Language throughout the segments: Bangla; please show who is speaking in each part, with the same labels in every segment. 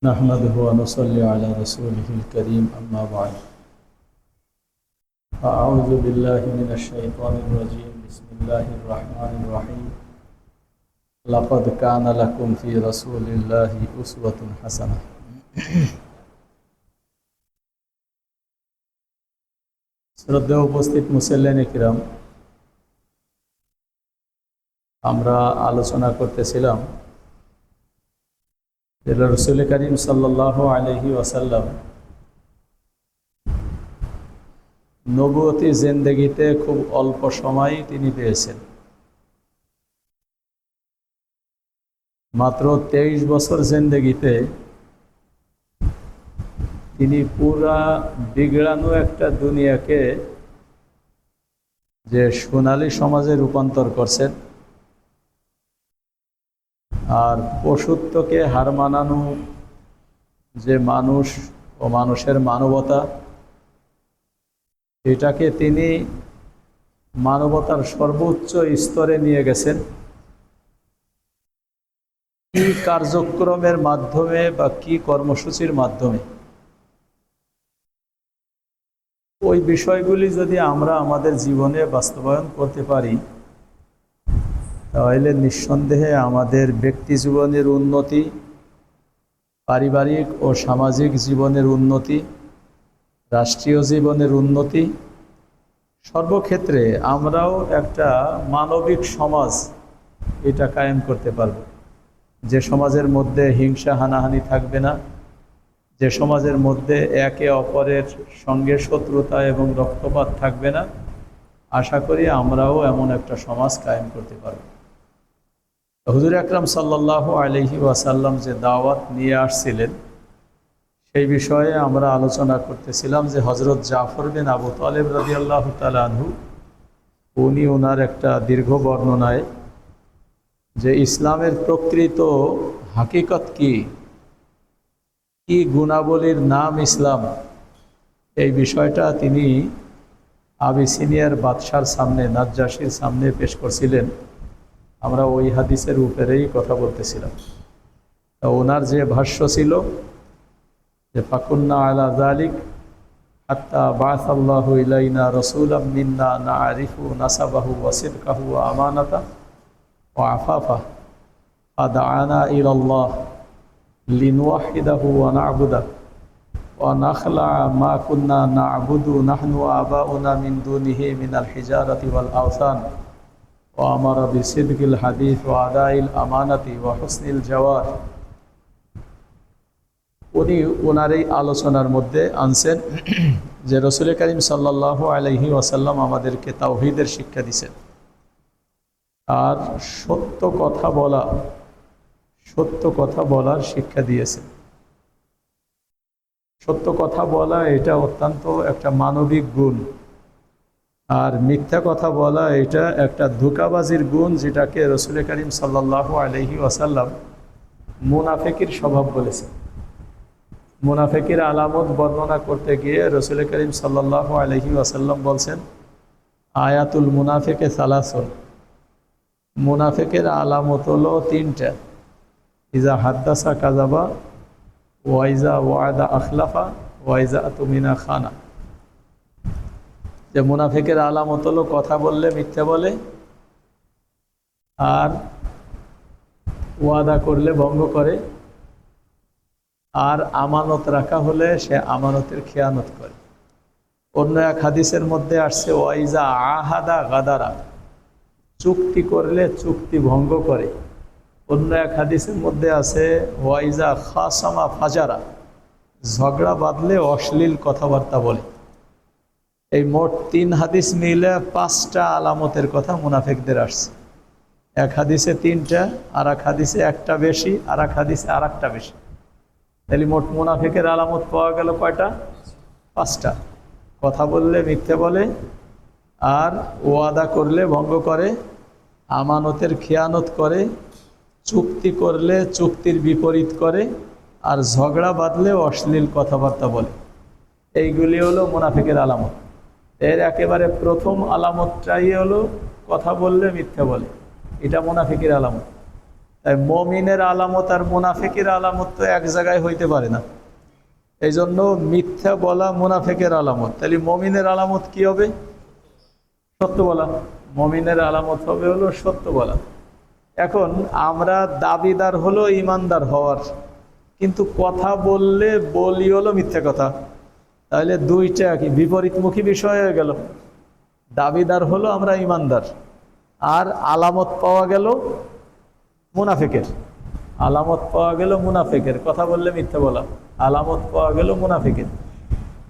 Speaker 1: نحمده ونصلي على رسوله الكريم أما بعد أعوذ بالله من الشيطان الرجيم بسم الله الرحمن الرحيم لقد كان لكم في رسول الله أسوة حسنة শ্রদ্ধেয় উপস্থিত মুসল্লিনে কিরাম, আমরা আলোচনা করতেছিলাম রাসূল করিম সাল্লাল্লাহু আলাইহি ওয়াসাল্লাম নবুয়তি জিন্দেগিতে খুব অল্প সময় তিনি পেয়েছেন। মাত্র 23 বছর জিন্দেগিতে তিনি পুরা বিগড়ানো একটা দুনিয়াকে যে সোনালী সমাজে রূপান্তর করছেন, আর পশুত্বকে হার মানানো যে মানুষ ও মানুষের মানবতা, এটাকে তিনি মানবতার সর্বোচ্চ স্তরে নিয়ে গেছেন। কি কার্যক্রমের মাধ্যমে বা কি কর্মসূচির মাধ্যমে, ওই বিষয়গুলি যদি আমরা আমাদের জীবনে বাস্তবায়ন করতে পারি, তাহলে নিঃসন্দেহে আমাদের ব্যক্তি জীবনের উন্নতি, পারিবারিক ও সামাজিক জীবনের উন্নতি, রাষ্ট্রীয় জীবনের উন্নতি, সর্বক্ষেত্রে আমরাও একটা মানবিক সমাজ এটা কায়েম করতে পারব। যে সমাজের মধ্যে হিংসা হানাহানি থাকবে না, যে সমাজের মধ্যে একে অপরের সঙ্গে শত্রুতা এবং রক্তপাত থাকবে না, আশা করি আমরাও এমন একটা সমাজ কায়েম করতে পারব। হুজুর আকরাম সাল্লাল্লাহু আলাইহি ওয়াসাল্লাম যে দাওয়াত নিয়ে আসছিলেন, সেই বিষয়ে আমরা আলোচনা করতেছিলাম যে হযরত জাফর বিন আবু তালেব রাদিয়াল্লাহু তাআলা আনহু, উনি ওনার একটা দীর্ঘ বর্ণনায় যে ইসলামের প্রকৃত হাকিকত কি গুণাবলীর নাম ইসলাম, এই বিষয়টা তিনি আবিসিনিয়ার বাদশার সামনে, নাজ্জাশীর সামনে পেশ করছিলেন। আমরা ওই হাদিসের উপরেই কথা বলতেছিলাম। তো ওনার যে ভাষ্য ছিল যে ফাকুন্না আলা যালিক হাত্তা বাআসাল্লাহু ইলাইনা রাসূলাম মিন্না না'রিফু নাসাবাহু ওয়া সিদকাহু ওয়া আমানাতা ওয়া আফাফা ফাদআনা ইলাল্লাহ লিনুওয়াহিদাহু ওয়া না'বুদাহু ওয়া নাখলা মা কুন্না না'বুদু নাহনু ওয়া আবাউনা মিন দুনিহি মিনাল হিজারাতি ওয়াল আওসান ওয়া আমারা বিসিদকিল হাদিস ওয়া আদাইল আমানাতি ওয়া হুসনিল জাওয়ার। উনি ওনার এই আলোচনার মধ্যে আনছেন যে রাসূল করিম সাল্লাল্লাহু আলাইহি ওয়াসাল্লাম আমাদেরকে তাওহীদের শিক্ষা দিয়েছেন, আর সত্য কথা বলার শিক্ষা দিয়েছেন। সত্য কথা বলা এটা অত্যন্ত একটা মানবিক গুণ, আর মিথ্যা কথা বলা এটা একটা ধোঁকাবাজির গুণ, যেটাকে রাসূল করিম সাল্লাল্লাহু আলাইহি ওয়াসাল্লাম মুনাফিকের স্বভাব বলেছেন। মুনাফিকের আলামত বর্ণনা করতে গিয়ে রাসূল করিম সাল্লাল্লাহু আলাইহি ওয়াসাল্লাম বলছেন, আয়াতুল মুনাফিকে সালাসুন, মুনাফিকের আলামত হলো 3টা। ইজা হাদ্দাসা কাযাবা, ওয়া ইজা ওয়াদা আখলাফা, ওয়া ইজা আতুমিনা খানা। যে মুনাফিকের আলামত হলো কথা বললে মিথ্যা বলে, আর ওয়াদা করলে ভঙ্গ করে, আর আমানত রাখা হলে সে আমানতের খেয়ানত করে। অন্য এক হাদিসের মধ্যে আসছে ওয়াইজা আহাদা গাদারা, চুক্তি করলে চুক্তি ভঙ্গ করে। অন্য এক হাদিসের মধ্যে আছে ওয়াইজা খাসামা ফাজারা, ঝগড়া বাঁধলে অশ্লীল কথাবার্তা বলে। এই মোট 3 হাদিস মিলে 5টা আলামতের কথা মুনাফিকদের আসছে। এক হাদিসে 3টা, আর এক হাদিসে একটা বেশি, আর এক হাদিসে আর একটা বেশি। তাহলে মোট মুনাফিকের আলামত পাওয়া গেল কয়টা? 5টা। কথা বললে মিথ্যে বলে, আর ওয়াদা করলে ভঙ্গ করে, আমানতের খেয়ানত করে, চুক্তি করলে চুক্তির বিপরীত করে, আর ঝগড়া বাঁধলে অশ্লীল কথাবার্তা বলে। এইগুলি হলো মুনাফিকের আলামত। এর একেবারে প্রথম আলামতটাই হলো কথা বললে মিথ্যে বলে, এটা মুনাফিকের আলামত। তাই মমিনের আলামত আর মুনাফিকের আলামত তো এক জায়গায় হইতে পারে না। এই জন্য মিথ্যা বলা মুনাফিকের আলামত। তাহলে মমিনের আলামত কি হবে? সত্য বলা। মমিনের আলামত হবে হলো সত্য বলা। এখন আমরা দাবিদার হলো ইমানদার হওয়ার, কিন্তু কথা বললে বলি হলো মিথ্যা কথা। তাহলে দুইটা কি বিপরীতমুখী বিষয় হয়ে গেল। দাবিদার হলো আমরা ইমানদার, আর আলামত পাওয়া গেল মুনাফিকের। আলামত পাওয়া গেল মুনাফিকের, কথা বললে মিথ্যা বলা, আলামত পাওয়া গেল মুনাফিকের।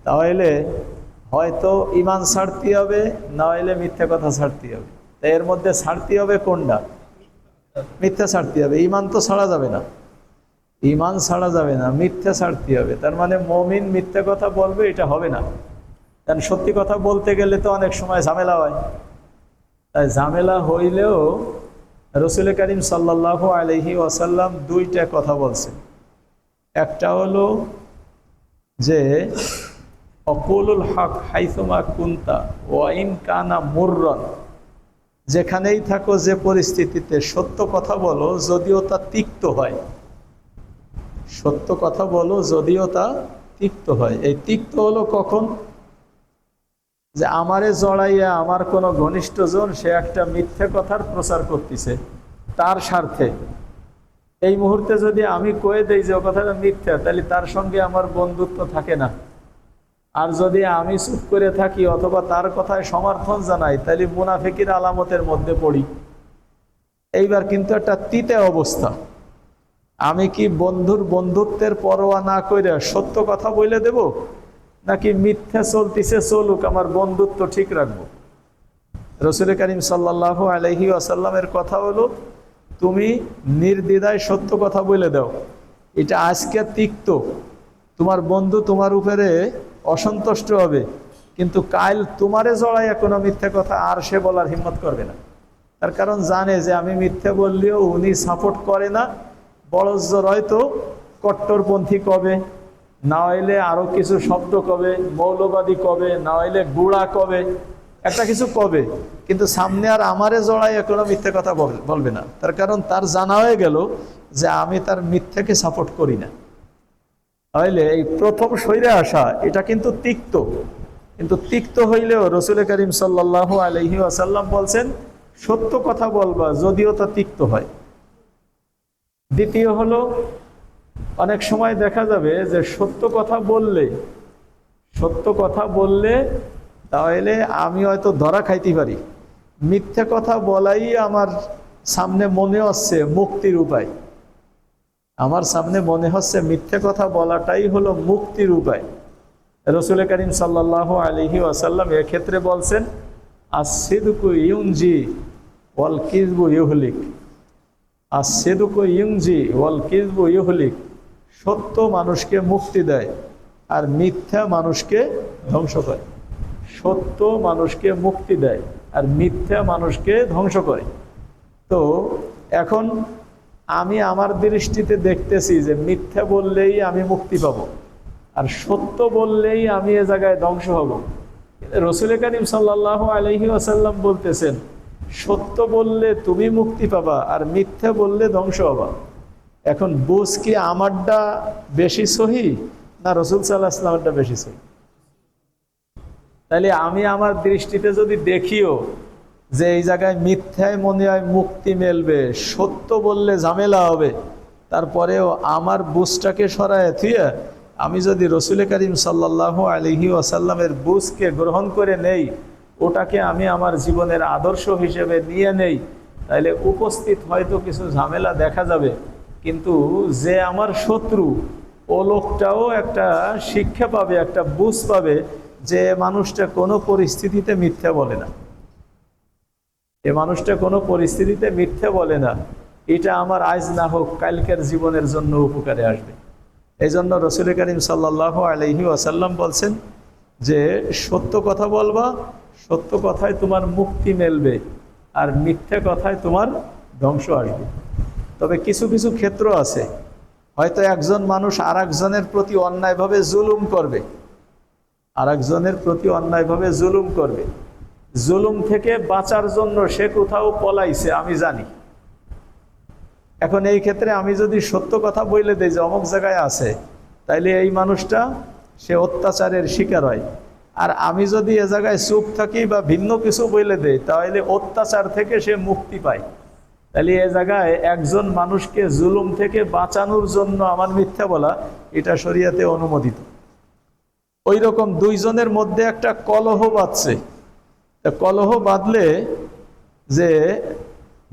Speaker 1: তাহলে হয়তো ইমান ছাড়তে হবে, না হইলে মিথ্যা কথা ছাড়তে হবে। তাই এর মধ্যে ছাড়তে হবে কোনটা? মিথ্যা ছাড়তে হবে। ইমান তো ছাড়া যাবে না, ইমান ছাড়া যাবে না, মিথ্যা ছাড়তে হবে। তার মানে মমিন মিথ্যা কথা বলবে এটা হবে না। কারণ সত্যি কথা বলতে গেলে তো অনেক সময় ঝামেলা হয়। তাই ঝামেলা হইলেও রসুল করিম সাল্লাল্লাহু আলাইহি ওয়াসাল্লাম দুইটা কথা বলছেন। একটা হলো যে অকুলুল হক হাইসুমা কুন্তা ওয়াইন কানা মুররান, যেখানেই থাকো যে পরিস্থিতিতে সত্য কথা বলো যদিও তা তিক্ত হয়। সত্য কথা বলো যদিও তা তিক্ত হয়। এই তিক্ত হলো কখন? যে আমারে জড়াইয়া আমার কোনো ঘনিষ্ঠজন সে একটা মিথ্যে কথার প্রচার করতেছে তার স্বার্থে। এই মুহূর্তে যদি আমি কয়ে দেই যে ও কথাটা মিথ্যা, তাহলে তার সঙ্গে আমার বন্ধুত্ব থাকে না। আর যদি আমি চুপ করে থাকি অথবা তার কথায় সমর্থন জানাই, তাহলে মুনাফিকের আলামতের মধ্যে পড়ি। এইবার কিন্তু একটা তিতে অবস্থা। আমি কি বন্ধুর বন্ধুত্বের পরোয়া না করে সত্য কথা বলে দেব, নাকি মিথ্যা চলতেছে চলুক আমার বন্ধুত্ব ঠিক রাখবো? রসুল করিম সাল্লাল্লাহু আলাইহি ওয়াসাল্লামের কথা হলো তুমি নির্দ্বিধায় সত্য কথা বলে দাও। এটা আজকে তিক্ত, তোমার বন্ধু তোমার উপরে অসন্তুষ্ট হবে, কিন্তু কাল তোমারে জড়াইয়া কোনো মিথ্যা কথা আর সে বলার হিম্মত করবে না। তার কারণ জানে যে আমি মিথ্যা বললেও উনি সাপোর্ট করে না, বড়জোর হয়তো কট্টরপন্থী কবে, না হইলে আরো কিছু শব্দ কবে, মৌলবাদী কবে, না হইলে গুড়া কবে, একটা কিছু কবে, কিন্তু সামনে আর আমারে জড়াইয়া কোনো মিথ্যা কথা বলবে না। তার কারণ তার জানা হয়ে গেল যে আমি তার মিথ্যাকে সাপোর্ট করি না। তাহলে এই প্রথম সইরে আসা এটা কিন্তু তিক্ত, কিন্তু তিক্ত হইলেও রসুল করিম সাল্লাল্লাহু আলাইহি ওয়াসাল্লাম বলছেন সত্য কথা বলবা যদিও তা তিক্ত হয়। দ্বিতীয় হলো, অনেক সময় দেখা যাবে যে সত্য কথা বললে তাহলে আমি হয়তো ধরা খাইতে পারি। মিথ্যা কথা বলাই আমার সামনে মনে হচ্ছে মুক্তির উপায়। আমার সামনে মনে হচ্ছে মিথ্যা কথা বলাটাই হলো মুক্তির উপায়। রসুল করিম সাল্লাল্লাহু আলাইহি ওয়াসাল্লাম এক্ষেত্রে বলছেন আসিদকু ইউনজি ওয়াল কিযবু ইউহলিক। আসিদকু ইউনজি ওয়াল কিযবু ইউহলিক। সত্য মানুষকে মুক্তি দেয় আর মিথ্যা মানুষকে ধ্বংস করে। সত্য মানুষকে মুক্তি দেয় আর মিথ্যা মানুষকে ধ্বংস করে। তো এখন আমি আমার দৃষ্টিতে দেখতেছি যে মিথ্যা বললেই আমি মুক্তি পাব, আর সত্য বললেই আমি এ জায়গায় ধ্বংস হব। রসুল করিম সাল্লাল্লাহু আলাইহি ওয়াসাল্লাম বলতেছেন সত্য বললে তুমি মুক্তি পাবা আর মিথ্যা বললে ধ্বংস হবা। এখন বুঝ কি আমারটা বেশি সহি না রসুল সাল্লাল্লাহু আলাইহি ওয়াসাল্লামেরটা বেশি সহি? তাহলে আমি আমার দৃষ্টিতে যদি দেখিও যে এই জায়গায় মিথ্যায় মনে হয় মুক্তি মেলবে, সত্য বললে ঝামেলা হবে, তারপরেও আমার বুঝটাকে সরায় থুয়ে আমি যদি রসুল করিম সাল্লাল্লাহু আলাইহি ওয়াসাল্লামের বুঝকে গ্রহণ করে নেই, ওটাকে আমি আমার জীবনের আদর্শ হিসেবে নিয়ে নেই, তাহলে উপস্থিত হয়তো কিছু ঝামেলা দেখা যাবে, কিন্তু যে আমার শত্রু ও লোকটাও একটা শিক্ষা পাবে, একটা বুঝ পাবে যে মানুষটা কোনো পরিস্থিতিতে মিথ্যা বলে না, এ মানুষটা কোনো পরিস্থিতিতে মিথ্যা বলে না। এটা আমার আজ না হোক কালকের জীবনের জন্য উপকারে আসবে। এই জন্য রসুল করিম সাল্লাল্লাহু আলাইহি ওয়াসাল্লাম বলছেন যে সত্য কথা বলবা, সত্য কথায় তোমার মুক্তি মেলবে আর মিথ্যা কথায় তোমার ধ্বংস আসবে। তবে কিছু কিছু ক্ষেত্র আছে, হয়তো একজন মানুষ আর একজনের প্রতি অন্যায়ভাবে জুলুম করবে, আর একজনের প্রতি অন্যায়ভাবে জুলুম করবে, জুলুম থেকে বাঁচার জন্য সে কোথাও পলাইছে আমি জানি। এখন এই ক্ষেত্রে আমি যদি সত্য কথা বলে দিই যে অমুক জায়গায় আছে, তাইলে এই মানুষটা সে অত্যাচারের শিকার হয়। আর আমি যদি এ জায়গায় চুপ থাকি বা ভিন্ন কিছু বলে দেই, তাহলে অত্যাচার থেকে সে মুক্তি পায়। তাহলে এ জায়গায় একজন মানুষকে জুলুম থেকে বাঁচানোর জন্য আমার মিথ্যা বলা, এটা শরীয়তে অনুমোদিত। ওই রকম দুইজনের মধ্যে একটা কলহ বাঁধছে, কলহ বাঁধলে যে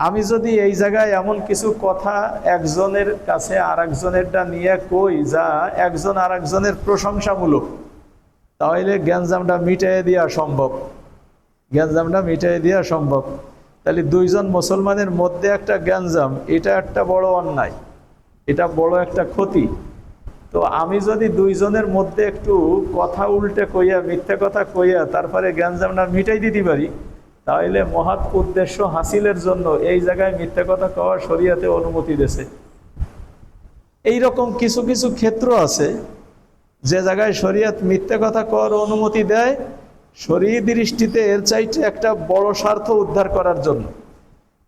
Speaker 1: আমি যদি এই জায়গায় এমন কিছু কথা একজনের কাছে আর একজনেরটা নিয়ে কই যা একজন আর একজনের প্রশংসামূলক, তাহলে গ্যাঞ্জামটা মিটাইয়ে দেওয়া সম্ভব, গ্যাঞ্জামটা মিটাইয়ে দেওয়া সম্ভব। তাহলে দুইজন মুসলমানের মধ্যে একটা গ্যাঞ্জাম, এটা একটা বড় অন্যায়, এটা বড় একটা ক্ষতি। তো আমি যদি দুইজনের মধ্যে একটু কথা উল্টে কইয়া, মিথ্যা কথা কইয়া তারপরে গ্যাঞ্জামটা মিটাই দিতে পারি, তাহলে মহৎ উদ্দেশ্য হাসিলের জন্য এই জায়গায় মিথ্যা কথা কওয়ার শরীয়তে অনুমতি দিয়েছে। এইরকম কিছু কিছু ক্ষেত্র আছে যে জায়গায় শরীয়ত মিথ্যা কথা কওয়ার অনুমতি দেয় শরীয়ী দৃষ্টিতে এর চাইতে একটা বড় স্বার্থ উদ্ধার করার জন্য।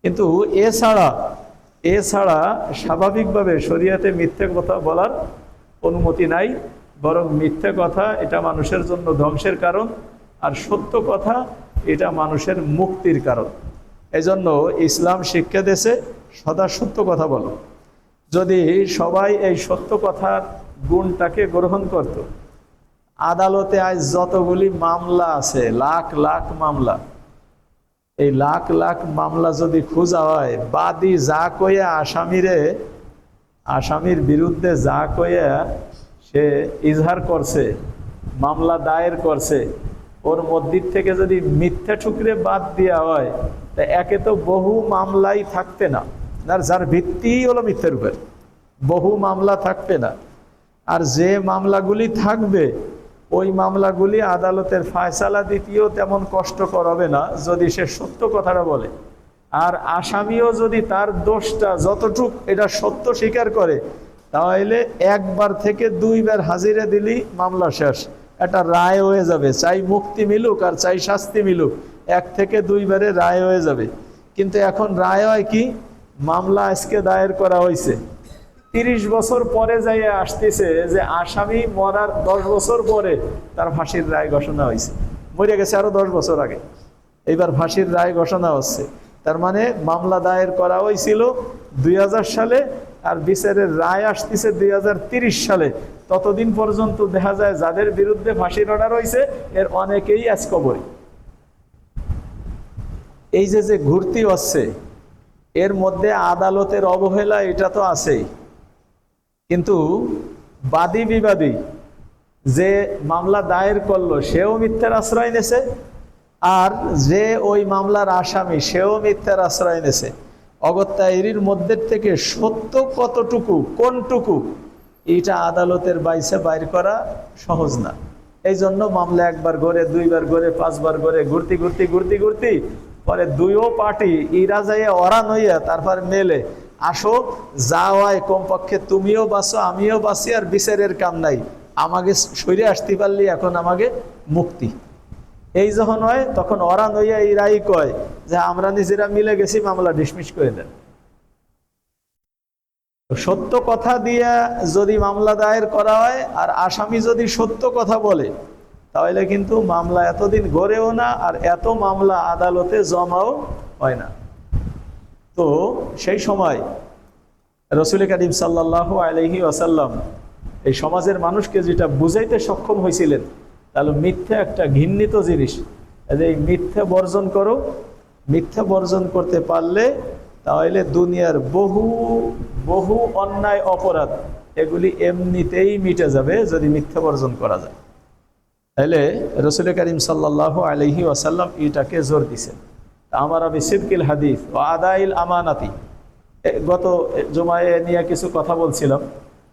Speaker 1: কিন্তু এছাড়া স্বাভাবিকভাবে শরীয়তে মিথ্যা কথা বলার অনুমতি নাই, বরং মিথ্যা কথা এটা মানুষের জন্য ধ্বংসের কারণ, আর সত্য কথা এটা মানুষের মুক্তির কারণ। এজন্য ইসলাম শিক্ষা দিয়েছে সদা সত্য কথা বলো। যদি সবাই এই সত্য কথার গুণটাকে গ্রহণ করত, আদালতে আজ যতগুলি মামলা আছে, লাখ লাখ মামলা, এই লাখ লাখ মামলা যদি খোঁজা হয়, বাদী যা কইয়া আসামির বিরুদ্ধে যা কইয়া সে ইজহার করছে, মামলা দায়ের করছে, ওর মধ্যে থেকে যদি মিথ্যা টুকরে বাদ দেওয়া হয়, তা একে তো বহু মামলাই থাকতে না, যার ভিত্তি হলো মিথ্যার উপর, বহু মামলা থাকবে না। আর যে মামলাগুলি থাকবে, ওই মামলাগুলি আদালতের ফায়সালা দিতেও তেমন কষ্টকর হবে না যদি সে সত্য কথাটা বলে। আর আসামিও যদি তার দোষটা যতটুক এটা সত্য স্বীকার করে, তাহলে একবার থেকে দুইবার হাজিরা দিলেই মামলা শেষ, একটা রায় হয়ে যাবে। চাই মুক্তি মিলুক আর চাই শাস্তি মিলুক, এক থেকে দুইবারে রায় হয়ে যাবে। কিন্তু এখন রায় হয় কি, মামলা আজকে দায়ের করা হয়েছে, 30 বছর পরে যাইয়া আসতেছে যে আসামি মরার 10 বছর পরে তার ফাঁসির রায় ঘোষণা হয়েছে, মরে গেছে আরো 10 বছর আগে, এইবার ফাঁসির রায় ঘোষণা হচ্ছে। তার মানে মামলা দায়ের করা হয়েছিল 2000 সালে, আর বিচারের রায় আসতেছে 2030 সালে। ততদিন পর্যন্ত দেখা যায় যাদের বিরুদ্ধে ফাঁসির অর্ডার হয়েছে এর অনেকেই আজ কবরে। এই যে ঘুরতি হচ্ছে, এর মধ্যে আদালতের অবহেলা এটা তো আছেই, কিন্তু বাদী বিবাদী যে মামলা দায়ের করলো সেও মিথ্যার আশ্রয় নেছে, আর যে ওই মামলার আসামি সেও মিথ্যার আশ্রয় নেছে। অগত্যা এরির মধ্যে থেকে সত্য কতটুকু, কোনটুকু, এইটা আদালতের বাইর করা সহজ না। এই জন্য মামলা একবার গড়ে, দুইবার গড়ে, 5 বার গড়ে, ঘুরতি পরে দুইও পার্টি ইরা যাইয়া অরান হইয়া তারপর মেলে, আসো যা হয় কমপক্ষে তুমিও বাঁচো আমিও বাঁচি, আর বিচারের কাম নাই, আমাকে সইরে আসতে পারলি এখন আমাকে মুক্তি। এই যখন হয় তখন অরান হইয়া ইরাই কয় যে আমরা নিজেরা মিলে গেছি, মামলা ডিসমিস করে দেন। সত্য কথা দিয়ে যদি মামলা দায়ের করা হয় আর আসামি যদি সত্য কথা বলে, তাহলে কিন্তু মামলা এতদিন গড়েও না, আর এত মামলা আদালতে জমাও হয় না। তো সেই সময় রাসূল করিম সাল্লাল্লাহু আলাইহি ওয়াসাল্লাম এই সমাজের মানুষকে যেটা বুঝাইতে সক্ষম হয়েছিলেন, তাহলে মিথ্যা একটা ঘৃণিত জিনিস, এই মিথ্যা বর্জন করো। মিথ্যা বর্জন করতে পারলে তাহলে দুনিয়ার বহু অন্যায় অপরাধ এগুলি এমনিতেই মিটে যাবে যদি মিথ্যা বর্জন করা যায়। তাহলে রাসূল করিম সাল্লাল্লাহু আলাইহি ওয়াসাল্লাম এটাকে জোর দিয়েছেন। আমারা বিসিদকিল হাদিস ও আদাইল আমানাতি, গত জুমায় নিয়ে কিছু কথা বলছিলাম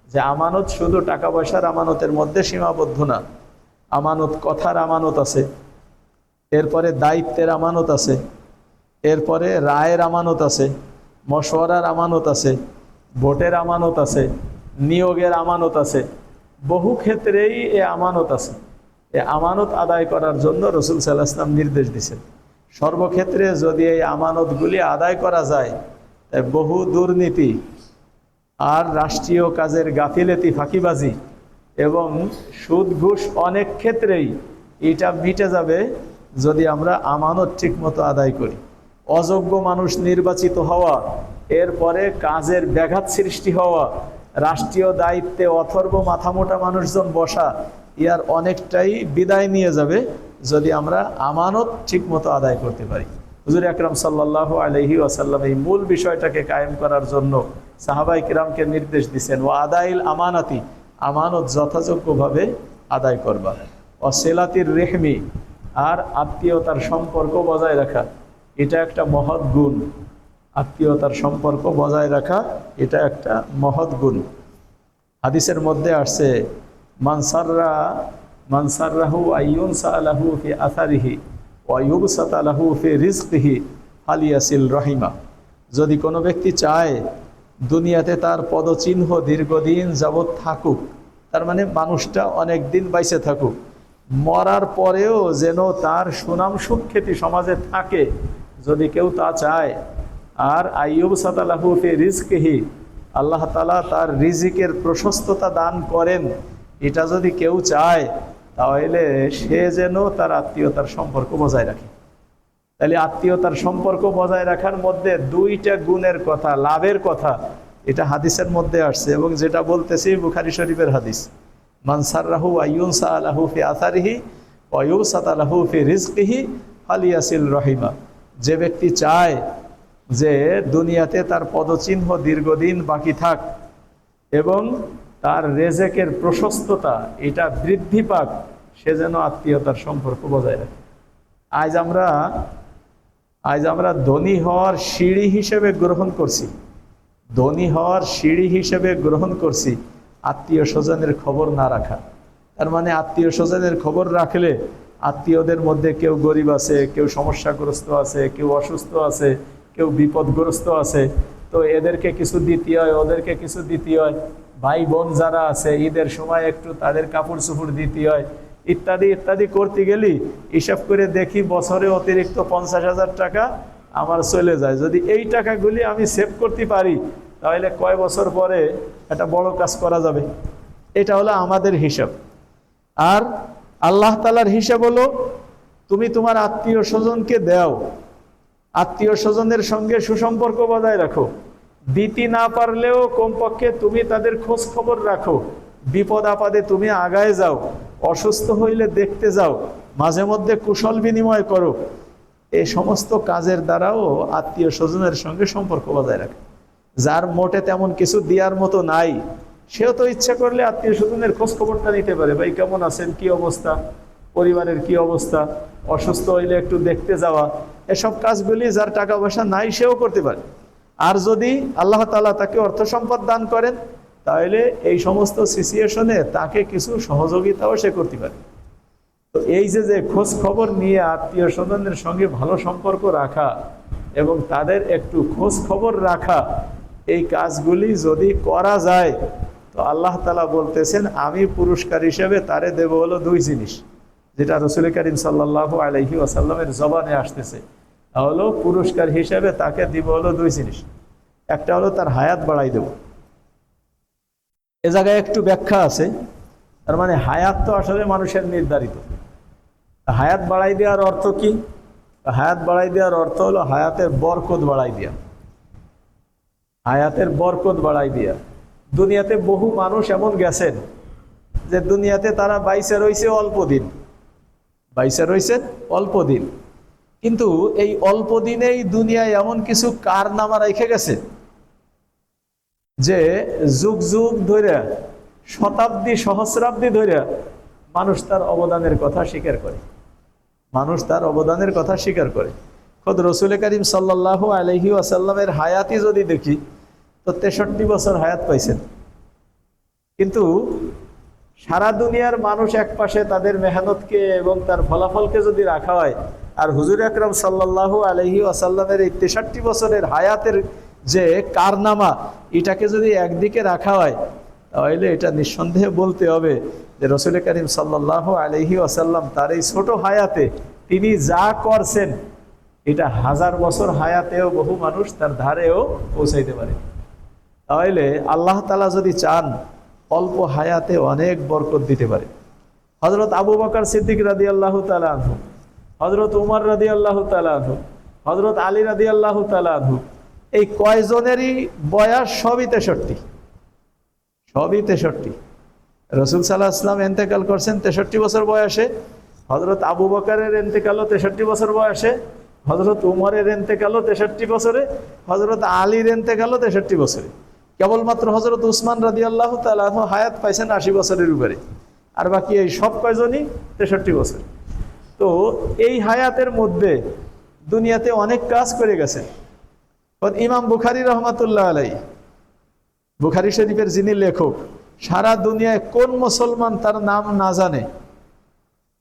Speaker 1: যে আমানত শুধু টাকা পয়সার আমানতের মধ্যে সীমাবদ্ধ না, আমানত কথার আমানত আছে, এরপরে দায়িত্বের আমানত আছে, এরপরে রায়ের আমানত আছে, মশওয়ারার আমানত আছে, ভোটের আমানত আছে, নিয়োগের আমানত আছে, বহু ক্ষেত্রেই এ আমানত আছে। এ আমানত আদায় করার জন্য রাসূল সাল্লাল্লাহু আলাইহি ওয়াসাল্লাম নির্দেশ দিয়েছেন। সর্বক্ষেত্রে যদি এই আমানতগুলি আদায় করা যায়, বহু দুর্নীতি আর রাষ্ট্রীয় কাজের গাফিলতি, ফাঁকিবাজি এবং সুদ ঘুষ অনেক ক্ষেত্রেই এটা মিটে যাবে যদি আমরা আমানত ঠিক মতো আদায় করি। অযোগ্য মানুষ নির্বাচিত হওয়া, এরপরে কাজের ব্যাঘাত সৃষ্টি হওয়া, রাষ্ট্রীয় দায়িত্বে অথর্ব মাথামোটা মানুষজন বসা, ইয়ার অনেকটাই বিদায় নিয়ে যাবে যদি আমরা আমানত ঠিক মতো আদায় করতে পারি। হুজুর আকরাম সাল্লাল্লাহু আলাইহি ওয়াসাল্লাম এই মূল বিষয়টাকে কায়েম করার জন্য সাহাবায়ে কিরামকে নির্দেশ দিয়েছেন, ওয়া আদাইল আমানাতি, আমানত যথাযোগ্যভাবে আদায় করবা, অসিলাতির রেহমি, আর আত্মীয়তার সম্পর্ক বজায় রাখা, এটা একটা মহৎ গুণ। আত্মীয়তার সম্পর্ক বজায় রাখা এটা একটা মহৎ গুণ। হাদিসের মধ্যে আসছে, মানসাররাহু আইয়ুনসা লাহু ফি আসারিহি ওয়া ইউবসাতা লাহু ফি রিজকিহি ফালিয়াসিল রহিমা। যদি কোনো ব্যক্তি চায় দুনিয়াতে তার পদচিহ্ন দীর্ঘদিন যাবৎ থাকুক, তার মানে মানুষটা অনেক দিন বাইসে থাকুক, মরার পরেও যেন তার সুনাম সুখ্যাতি সমাজে থাকে, যদি কেউ তা চায়, আর আইয়ুবসাতা লাহু ফি রিজকিহি, আল্লাহ তাআলা তার রিজিকের প্রশস্ততা দান করেন, এটা যদি কেউ চায়, তাহলে সে যেন তার আত্মীয়তার সম্পর্ক বজায় রাখে। তাহলে আত্মীয়তার সম্পর্ক বজায় রাখার মধ্যে দুইটা গুণের কথা, লাভের কথা, এটা হাদিসের মধ্যে আসছে, এবং যেটা বলতেছি বুখারী শরীফের হাদিস, মানসাররাহু আইয়ুনসা লাহু ফি আসারিহি ওয়া ইউবসাতা লাহু ফি রিজকিহি ফালিয়াসিল রহিমা। যে ব্যক্তি চায় যে দুনিয়াতে তার পদচিহ্ন দীর্ঘদিন বাকি থাক এবং তার রেজেকের প্রশস্ততা এটা বৃদ্ধি পাক, সে যেন আত্মীয়তার সম্পর্ক বজায় রাখে। আজ আমরা ধনী হওয়ার সিঁড়ি হিসেবে গ্রহণ করছি, ধনী হওয়ার সিঁড়ি হিসেবে গ্রহণ করছি আত্মীয় স্বজনের খবর না রাখা। তার মানে আত্মীয় স্বজনের খবর রাখলে আত্মীয়দের মধ্যে কেউ গরিব আছে, কেউ সমস্যাগ্রস্ত আছে, কেউ অসুস্থ আছে, কেউ বিপদগ্রস্ত আছে, তো এদেরকে কিছু দিতে হয়, ওদেরকে কিছু দিতে হয়, ভাই বোন যারা আছে ঈদের সময় একটু তাদের কাপড় চোপড় দিতে হয়, ইত্যাদি ইত্যাদি করতে গেলি হিসাব করে দেখি বছরে অতিরিক্ত 50,000 টাকা আমার চলে যায়। যদি এই টাকাগুলি আমি সেভ করতে পারি, তাহলে কয় বছর পরে একটা বড় কাজ করা যাবে। এটা হলো আমাদের হিসাব। আর আল্লাহ তাআলার হিসাব হলো, তুমি তোমার আত্মীয় স্বজনকে দাও, আত্মীয় স্বজনের সঙ্গে সুসম্পর্ক বজায় রাখো, দিতে না পারলেও কমপক্ষে তুমি তাদের খোঁজ খবর রাখো, বিপদ আপদে তুমি আগায় যাও, অসুস্থ হইলে দেখতে যাও, মাঝে মধ্যে কুশল বিনিময় করো। এই সমস্ত কাজের দ্বারাও আত্মীয় স্বজনের সঙ্গে সম্পর্ক বজায় রাখে। যার মোটে তেমন কিছু দেওয়ার মতো নাই, সেও তো ইচ্ছা করলে আত্মীয় স্বজনের খোঁজ খবরটা নিতে পারে, ভাই কেমন আছেন, কি অবস্থা, পরিবারের কি অবস্থা, অসুস্থ হইলে একটু দেখতে যাওয়া, এসব কাজগুলি যার টাকা পয়সা নাই সেও করতে পারে। আর যদি আল্লাহ তাআলা তাকে অর্থ সম্পদ দান করেন, তাহলে এই সমস্ত সিচুয়েশনে তাকে কিছু সহযোগিতাও সে করতে পারে। তো এই যে খোঁজ খবর নিয়ে আত্মীয় স্বজনের সঙ্গে ভালো সম্পর্ক রাখা এবং তাদের একটু খোঁজ খবর রাখা, এই কাজগুলি যদি করা যায়, তো আল্লাহ তাআলা বলতেছেন আমি পুরস্কার হিসেবে তারে দেব হলো দুই জিনিস, যেটা রাসূল করিম সাল্লাল্লাহু আলাইহি ওয়াসাল্লামের জবানে আসতেছে। তাহলে পুরস্কার হিসেবে তাকে দিব হলো দুই জিনিস। একটা হলো তার হায়াত বাড়াই দেব। এ জায়গায় একটু ব্যাখ্যা আছে। তার মানে হায়াত তো আসলে মানুষের নির্ধারিত। হায়াত বাড়াই দেওয়ার অর্থ কি? হায়াত বাড়াই দেওয়ার অর্থ হলো হায়াতের বরকত বাড়াই দেওয়া, হায়াতের বরকত বাড়াই দেওয়া। দুনিয়াতে বহু মানুষ এমন গেছেন যে দুনিয়াতে তারা বাইসে রয়েছে অল্প দিন, বাইসে রয়েছে অল্প দিন, কিন্তু এই অল্প দিনেই দুনিয়ায় এমন কিছু কারনামা রেখে গেছে যে যুগ যুগ ধরে, শতাব্দী সহস্রাব্দী ধরে মানুষ তার অবদানের কথা স্বীকার করে, মানুষ তার অবদানের কথা স্বীকার করে। খোদ রাসূল করিম সাল্লাল্লাহু আলাইহি ওয়াসাল্লামের হায়াতি যদি দেখি, তো 63 বছর হায়াত পাইছেন। কিন্তু সারা দুনিয়ার মানুষ এক পাশে তাদের মেহনতকে এবং তার ফলাফলকে যদি রাখা হয়, আর হুজুর আকরাম সাল্লাল্লাহু আলাইহি ওয়াসাল্লামের এই 63 বছরের হায়াতের যে কারনামা, এটাকে যদি একদিকে রাখা হয়, তাহলে এটা নিঃসন্দেহে বলতে হবে যে রাসূল করিম সাল্লাল্লাহু আলাইহি ওয়াসাল্লাম তার এই ছোট হায়াতে তিনি যা করছেন, এটা 1000 বছর হায়াতেও বহু মানুষ তার ধারেও পৌঁছাইতে পারে। তাহলে আল্লাহ তাআলা যদি চান অল্প হায়াতে অনেক বরকত দিতে পারে। হযরত আবু বকর সিদ্দিক রাদিয়াল্লাহু তাআলা আনহু, হযরত উমর রাদিয়াল্লাহু তাআলা আনহু, হযরত আলী রাদিয়াল্লাহু তাআলা আনহু, এই কয়জনেরই বয়স সবই 63, সবই 63। রাসূল সাল্লাল্লাহু আলাইহি ওয়াসাল্লাম ইন্তেকাল করছেন 63 বছর বয়সে, হযরত আবু বকরের ইন্তেকালও 63 বছর বয়সে, হযরত উমরের ইন্তেকালও 63 বছরে, হযরত আলীর ইন্তেকালও 63 বছরে। কেবলমাত্র হযরত উসমান রাদিয়াল্লাহু তাআলা আনহু হায়াত পাইছেন 80 বছরের উপরে, আর বাকি এই সব কয়জনই 63 বছর। তো এই হায়াতের মধ্যে দুনিয়াতে অনেক কাজ করে গেছেন। ইমাম বুখারী রহমাতুল্লাহ আলাইহি, বুখারী শরীফের যিনি লেখক, সারা দুনিয়ায় কোন মুসলমান তার নাম না জানে,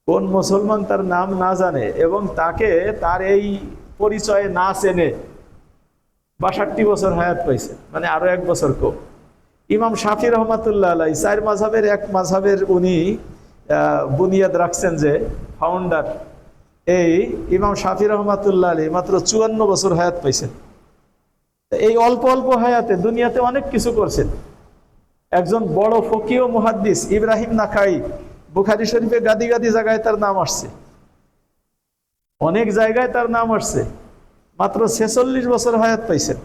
Speaker 1: কোন মুসলমান তার নাম না জানে এবং তাকে তার এই পরিচয়ে না চেনে, 62 বছর হায়াত পাইছে, মানে আরো 1 বছর কম। ইমাম শাফি রহমাতুল্লাহ আলাইহি 4 মাযহাবের এক মাযহাবের উনি বুনিয়াদ রাখছেন, যে ফাউন্ডার, এই ইমাম শাফি রহমাতুল্লাহ আলাইহি মাত্র 54 বছর হায়াত পাইছেন। এই অল্প অল্প হায়াতে দুনিয়াতে অনেক কিছু করছেন। একজন বড় ফকিহ ও মুহাদ্দিস ইব্রাহিম নাখাই, বুখারী শরীফে গাদি গাদি জায়গায় তার নাম আসছে, অনেক জায়গায় তার নাম আসছে, মাত্র 46 বছর হায়াত পাইছেন।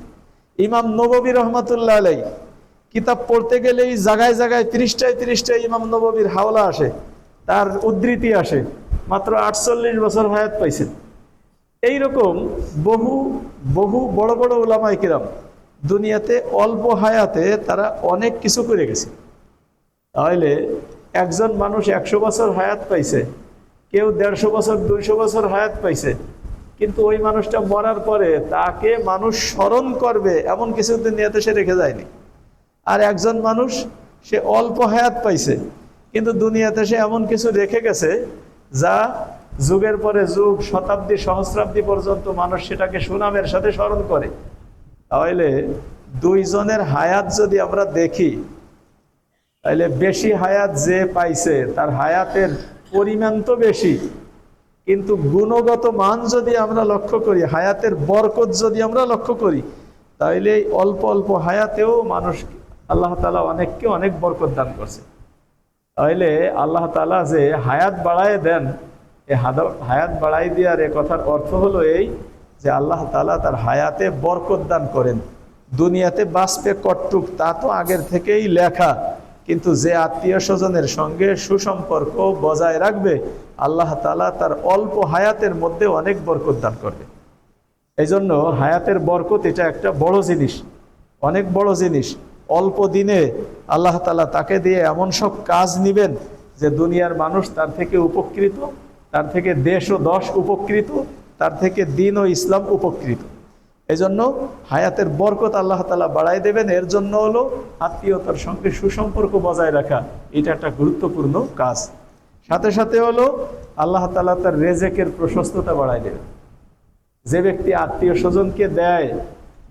Speaker 1: ইমাম নববী রহমাতুল্লাহ আলাইহি কিতাব পড়তে গেলেই জায়গায় জায়গায় পৃষ্ঠায় পৃষ্ঠায় ইমাম নববীর হাওলা আসে, তার উদ্ধৃতি আসে, মাত্র 48 বছর হায়াত পাইছেন। এইরকম বহু বহু বড় বড় উলামায়ে কিরাম দুনিয়াতে অল্প হায়াতে তারা অনেক কিছু করে গেছে। তাহলে একজন মানুষ 100 বছর হায়াত পাইছে, কেউ 150 বছর 200 বছর হায়াত পাইছে, কিন্তু ওই মানুষটা মরার পরে তাকে মানুষ স্মরণ করবে এমন কিছু দুনিয়াতে সে রেখে যায়নি। আর একজন মানুষ সে অল্প হায়াত পাইছে, কিন্তু দুনিয়াতে সে এমন কিছু রেখে গেছে যা যুগের পরে যুগ, শতাব্দী সহস্রাব্দী পর্যন্ত মানুষ সেটাকে সুনামের সাথে স্মরণ করে। তাহলে দুইজনের হায়াত যদি আমরা দেখি, তাহলে বেশি হায়াত যে পাইছে তার হায়াতের পরিমাণ তো বেশি, কিন্তু গুণগত মান যদি আমরা লক্ষ্য করি, হায়াতের বরকত যদি আমরা লক্ষ্য করি, তাহলে অল্প অল্প হায়াতেও মানুষ আল্লাহ তাআলা অনেককে অনেক বরকত দান করছে। তাহলে আল্লাহ তাআলা যে হায়াত বাড়ায় দেন, এই হায়াত বাড়াই দেওয়ার এ কথার অর্থ হলো এই যে আল্লাহ তাআলা তার হায়াতে বরকত দান করেন। দুনিয়াতে বাঁচবে কটটুক তা তো আগের থেকেই লেখা, কিন্তু যে আত্মীয় স্বজনের সঙ্গে সুসম্পর্ক বজায় রাখবে আল্লাহ তাআলা তার অল্প হায়াতের মধ্যে অনেক বরকত দান করবে। এই জন্য হায়াতের বরকত এটা একটা বড় জিনিস, অনেক বড় জিনিস। অল্প দিনে আল্লাহ তাআলা তাকে দিয়ে এমন সব কাজ নিবেন যে দুনিয়ার মানুষ তার থেকে উপকৃত, তার থেকে দেশ ও দশ উপকৃত, তার থেকে দিন ও ইসলাম উপকৃত। এই জন্য হায়াতের বরকত আল্লাহ তাআলা বাড়াই দেবেন। এর জন্য হলো আত্মীয়তার সঙ্গে সুসম্পর্ক বজায় রাখা, এটা একটা গুরুত্বপূর্ণ কাজ। সাথে সাথে হলো আল্লাহ তাআলা তার রেজেকের প্রশস্ততা বাড়াই দেবেন। যে ব্যক্তি আত্মীয় স্বজনকে দেয়,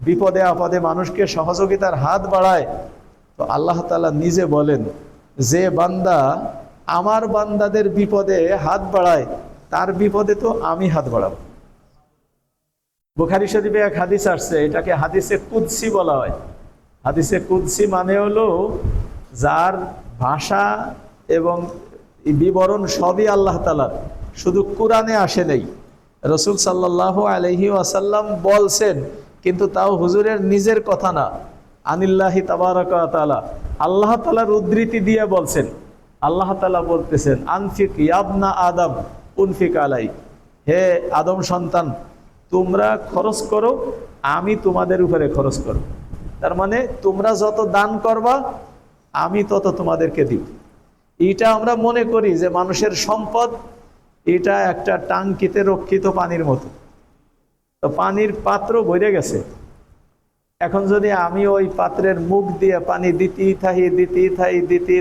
Speaker 1: বিপদে আপদে মানুষকে সহযোগিতার হাত বাড়ায়, তো আল্লাহ তাআলা নিজে বলেন যে বান্দা আমার বান্দাদের বিপদে হাত বাড়ায় তার বিপদে তো আমি হাত বাড়াবো। বুখারী শরীফে এক হাদিস আসছে, এটাকে হাদিসে কুদসি বলা হয়। হাদিসে কুদসি মানে হলো যার ভাষা এবং বিবরণ সবই আল্লাহ তাআলার, শুধু কোরআনে আসে নেই। রাসূল সাল্লাল্লাহু আলাইহি ওয়াসাল্লাম বলছেন, কিন্তু তাও হুজুরের নিজের কথা না, আনিল্লাহি তাবারাকা ওয়া তাআলা, আল্লাহ তাআলার উদ্ধৃতি দিয়ে বলছেন। আল্লাহ তাআলা বলতেছেন, আনফিক ইয়াবনা আদম উনফিক আলাই, হে আদম সন্তান তোমরা খরচ করো, আমি তোমাদের উপরে খরচ করব। তার মানে তোমরা যত দান করবা আমি তত তোমাদেরকে দিব। এটা আমরা মনে করি যে মানুষের সম্পদ এটা একটা টাঙ্কিতে রক্ষিত পানির মতো, তো পানির পাত্র ভরে গেছে, এখন যদি আমি ওই পাত্রের মুখ দিয়ে পানি দিতেই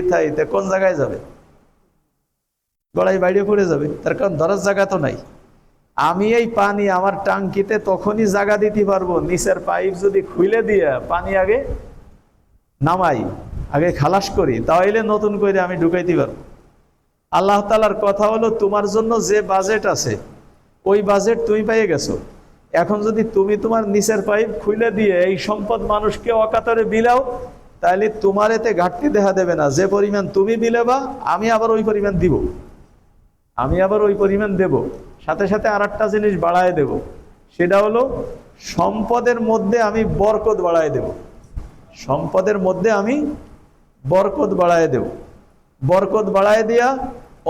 Speaker 1: থাই তা কোন জায়গায় যাবে? গড়াই বাইরে পড়ে যাবে, তার কারণ ধরার জায়গা তো নাই। আমি এই পানি আমার টাঙ্কিতে তখনই জায়গা দিতে পারবো নিচের পাইপ যদি খুলে দিয়ে পানি আগে নামাই, আগে খালাস করি, তাহলে নতুন করে আমি ঢুকাইতে পারবো। আল্লাহ তাআলার কথা হলো তোমার জন্য যে বাজেট আছে ওই বাজেট তুমি পেয়ে গেছো, এখন যদি তুমি তোমার নিচের পাইপ খুলে দিয়ে এই সম্পদ মানুষকে অকাতরে বিলাও, তাহলে তোমার এতে ঘাটতি দেখা দেবে না। যে পরিমাণ তুমি বিলেবা আমি আবার ওই পরিমাণ দিব, আমি আবার ওই পরিমাণ দেব, সাথে সাথে আর একটা জিনিস বাড়ায় দেব, সেটা হলো সম্পদের মধ্যে আমি বরকত বাড়ায় দেব। সম্পদের মধ্যে আমি বরকত বাড়ায় দেব। বরকত বাড়ায় দিয়া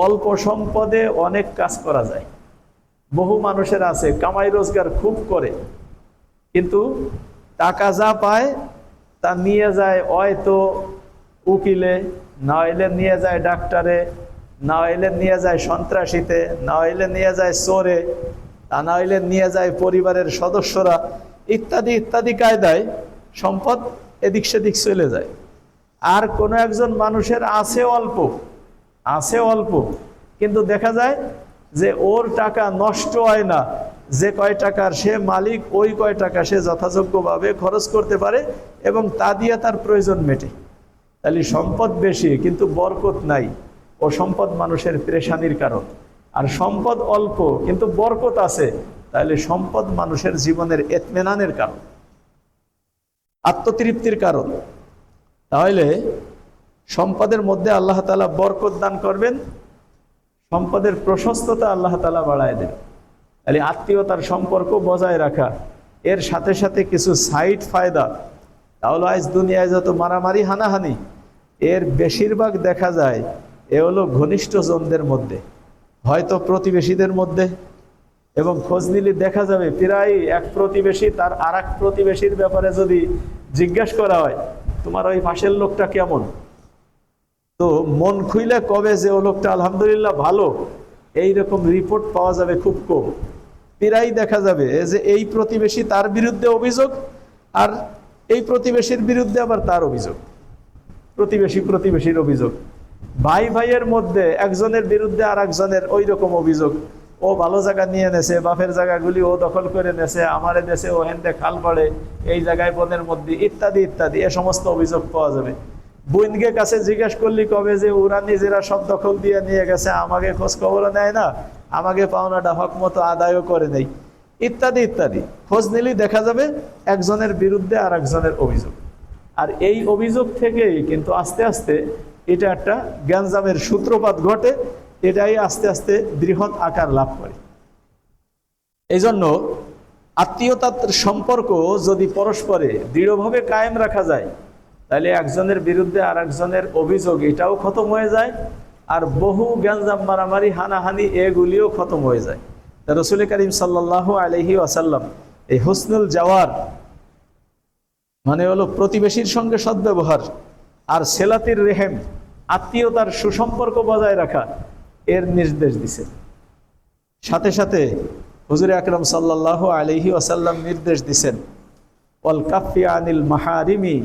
Speaker 1: অল্প সম্পদে অনেক কাজ করা যায়। বহু মানুষের আছে কামাই রোজগার খুব করে, কিন্তু টাকা যা পায় তা নিয়ে যায় হয়তো উকিলে, না হইলে নিয়ে যায় ডাক্তারে, না হইলে নিয়ে যায় সন্ত্রাসীতে, না হইলে নিয়ে যায় চোরে, তা না হইলে নিয়ে যায় পরিবারের সদস্যরা, ইত্যাদি ইত্যাদি কায়দায় সম্পদ এদিক সেদিক চলে যায়। আর কোনো একজন মানুষের আছে অল্প, আছে অল্প, কিন্তু দেখা যায় যে ওর টাকা নষ্ট হয় না। যে কয় টাকার সে মালিক, ওই কয় টাকা সে যথাযোগ্যভাবে খরচ করতে পারে এবং তা দিয়ে তার প্রয়োজন মেটে। তাহলে সম্পদ বেশি কিন্তু বরকত নাই, ও সম্পদ মানুষের পেরেশানির কারণ। আর সম্পদ অল্প কিন্তু বরকত আছে, তাহলে সম্পদ মানুষের জীবনের ইতমিনানের কারণ, আত্মতৃপ্তির কারণ। তাহলে সম্পদের মধ্যে আল্লাহ তাআলা বরকত দান করবেন, সম্পদের প্রশস্ততা আল্লাহ তাআলা বাড়ায় দেবেন। তাহলে আত্মীয়তার সম্পর্ক বজায় রাখা, এর সাথে সাথে কিছু সাইড ফায়দা। তাহলে আজ দুনিয়ায় যত মারামারি হানাহানি, এর বেশিরভাগ দেখা যায় এ হলো ঘনিষ্ঠ জনদের মধ্যে, হয়তো প্রতিবেশীদের মধ্যে। এবং খোঁজ নিলে দেখা যাবে প্রায় এক প্রতিবেশী তার আর এক প্রতিবেশীর ব্যাপারে যদি জিজ্ঞাসা করা হয়, তোমার ওই পাশের লোকটা কেমন, তো মন খুইলে কবে যে ও লোকটা আলহামদুলিল্লাহ ভালো, এইরকম রিপোর্ট পাওয়া যাবে খুব কম। প্রায় দেখা যাবে যে এই প্রতিবেশী তার বিরুদ্ধে অভিযোগ, আর এই প্রতিবেশীর বিরুদ্ধে আবার তার অভিযোগ, প্রতিবেশী প্রতিবেশীর অভিযোগ। ভাই ভাইয়ের মধ্যে একজনের বিরুদ্ধে আর একজনের ওই রকম অভিযোগ, ও ভালো জায়গা নিয়ে নেছে, বাপের জায়গাগুলি ও দখল করে নেছে, আমারে দেশে ও হেন্দে খাল পড়ে, এই জায়গায় বনের মধ্যে, ইত্যাদি ইত্যাদি এ সমস্ত অভিযোগ পাওয়া যাবে। বইনকে কাছে জিজ্ঞেস করলি কবে যে ওরা নিজেরা সব দখল দিয়ে নিয়ে গেছে, আমাকে খোঁজ খবরও নেয় না, আমাকে পাওনাটা হক মতো আদায়ও করে নেই, ইত্যাদি ইত্যাদি। খোঁজ নিলেই দেখা যাবে একজনের বিরুদ্ধে আর একজনের অভিযোগ। আর এই অভিযোগ থেকেই কিন্তু আস্তে আস্তে এটা একটা গ্যাঞ্জামের সূত্রপাত ঘটে, এটাই আস্তে আস্তে বৃহৎ আকার লাভ করে। এই জন্য আত্মীয়তার সম্পর্ক যদি পরস্পরে দৃঢ়ভাবে কায়েম রাখা যায়, তাহলে একজনের বিরুদ্ধে আর একজনের অভিযোগ এটাও খতম হয়ে যায়, আর বহু গ্যাঞ্জাম মারামারি হানাহানি এগুলিও খতম হয়ে যায়। রাসূল করিম সাল্লাল্লাহু আলাইহি ওয়াসাল্লাম এই হুসনুল জাওয়ার মানে হলো প্রতিবেশীর সঙ্গে সদ্ব্যবহার, আর সেলাতির রেহেম আত্মীয়তার সুসম্পর্ক বজায় রাখা, এর নির্দেশ দিছেন। সাথে সাথে হুজুর আকরাম সাল্লাল্লাহু আলাইহি ওয়াসাল্লাম নির্দেশ দিছেন ওয়াল কাফি আনিল মাহারিমি,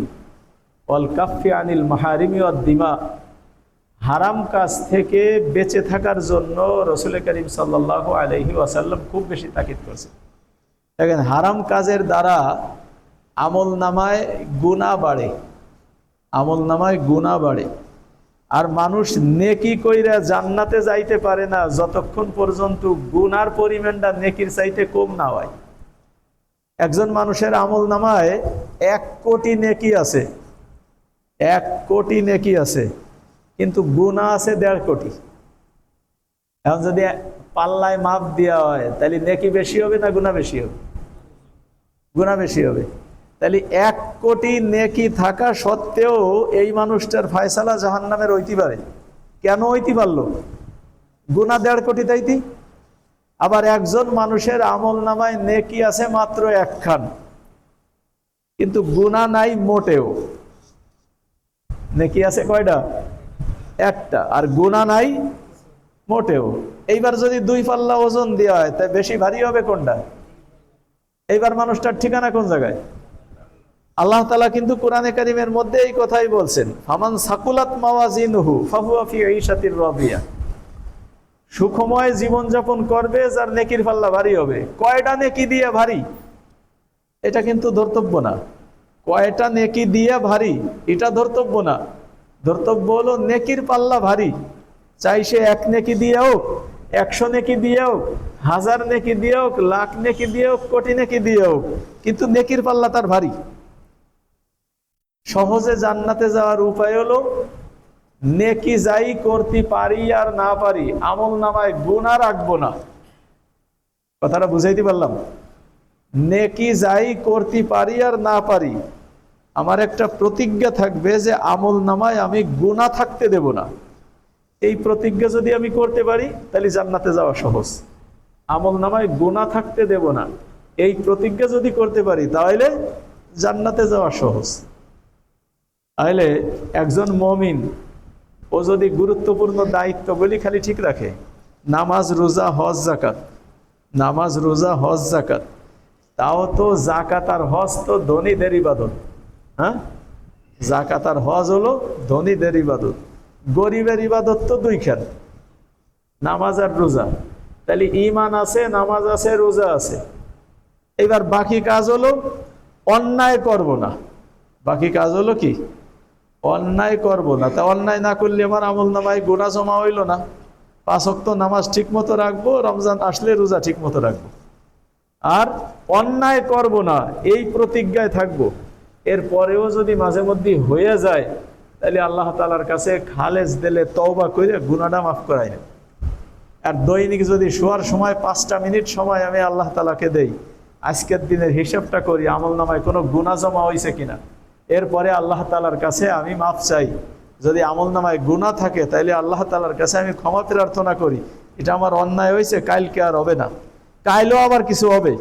Speaker 1: ওয়াল কাফি আনিল মাহারিমি ওয়াদ দিমা, হারাম কাজ থেকে বেঁচে থাকার জন্য রাসূল করিম সাল্লাল্লাহু আলাইহি ওয়াসাল্লাম খুব বেশি তাকিদ করেছেন। দেখেন, হারাম কাজের দ্বারা আমল নামায় গুনাহ বাড়ে, আমল নামায় গুনাহ বাড়ে। আর মানুষ নেকি কইরা জান্নাতে যাইতে পারে না যতক্ষণ পর্যন্ত গুনার পরিমাণটা নেকির চাইতে কম না হয়। একজন মানুষের আমল নামায় 1 কোটি নেকি আছে, 1 কোটি নেকি আছে, কিন্তু গুনাহ আছে 1.5 কোটি। এখন যদি পাল্লায় মাপ দেওয়া হয় তাহলে নেকি বেশি হবে না গুনাহ বেশি হবে? গুনাহ বেশি হবে। তাহলে 1 কোটি নেকি থাকা সত্ত্বেও এই মানুষটার ফয়সালা জাহান্নামের হইতে পারে। কেন হইতে পারলো? গুনাহ 1.5 কোটি তাইতি। আবার একজন মানুষের আমল নামায় নেকি আছে মাত্র 1 খান, কিন্তু গুনাহ নাই মোটেও। নেকি আছে কয়টা? 1টা, আর গুনাহ নাই মোটেও। এইবার যদি 2 পাল্লা ওজন দেওয়া হয় তাই বেশি ভারী হবে কোনটা? এইবার মানুষটার ঠিকানা কোন জায়গায়? আল্লাহ তাআলা কিন্তু কোরআনে কারীমের মধ্যে এই কথাই বলছেন, ফামান সাকুলাত মাওয়াজিনুহু ফাহুয়া ফি ঈশাতির রাদিয়া। সুখময় জীবন যাপন করবে যার নেকির পাল্লা ভারী হবে। কয়টা নেকি দিয়ে ভারী এটা কিন্তু ধর্তব্য না, কয়টা নেকি দিয়ে ভারী এটা ধর্তব্য না। ধর্তব্য হলো নেকির পাল্লা ভারী, চাই সে 1 নেকি দিয়ে হোক 100 নেকি দিয়ে হোক, 1000 নেকি দিয়ে হোক, লাখ নেকি দিয়ে হোক, কোটি নেকি দিয়ে হোক, কিন্তু নেকির পাল্লা তার ভারী। সহজে জান্নাতে যাওয়ার উপায় হলো নেকি যাই করতে পারি আর না পারি, আমল নামায় গুনাহ রাখবো না। কথাটা বুঝাইতে পারলাম? নেকি যাই করতে পারি আর না পারি, আমার একটা প্রতিজ্ঞা থাকবে যে আমল নামায় আমি গুনাহ থাকতে দেব না। এই প্রতিজ্ঞা যদি আমি করতে পারি তাহলে জান্নাতে যাওয়া সহজ। আমল নামায় গুনাহ থাকতে দেব না, এই প্রতিজ্ঞা যদি করতে পারি তাহলে জান্নাতে যাওয়া সহজ। তাহলে একজন মুমিন ও যদি গুরুত্বপূর্ণ দায়িত্বগুলি খালি ঠিক রাখে, নামাজ, রোজা, হজ, যাকাত, নামাজ, রোজা, হজ, যাকাত, তাও তো যাকাত আর হজ তো ধনীদের ইবাদত। হ্যাঁ, যাকাত আর হজ হলো ধনীদের ইবাদত, গরিবের ইবাদত তো দুইখান, নামাজ আর রোজা। তাহলে ঈমান আছে, নামাজ আছে, রোজা আছে। এবার বাকি কাজ হলো অন্যায় করব না। বাকি কাজ হলো কি? অন্যায় করব না। তা অন্যায় না করলে আমার আমল নামায় গুনাহ জমা হইল না। 5 ওয়াক্ত নামাজ ঠিক মতো রাখবো, রমজান আসলে রোজা ঠিক মতো রাখবো, আর অন্যায় করব না এই প্রতিজ্ঞায় থাকবো। এরপরেও যদি মাঝে মধ্যে হয়ে যায় তাহলে আল্লাহ তাআলার কাছে খালেস দিলে তওবা করে গুনাহটা মাফ করাই নেব। আর দৈনিক যদি শোয়ার সময় 5টা মিনিট সময় আমি আল্লাহ তাআলাকে দেই, আজকের দিনের হিসাবটা করি আমল নামায় কোনো গুনাহ জমা হয়েছে কিনা, এরপরে আল্লাহ তাআলার কাছে আমি মাফ চাই। যদি আমল নামায় গুনাহ থাকে তাহলে আল্লাহ তাআলার কাছে আমি ক্ষমা প্রার্থনা করি, এটা আমার অন্যায় হয়েছে, কালকে আর হবে না। কালও আবার কিছু হবে,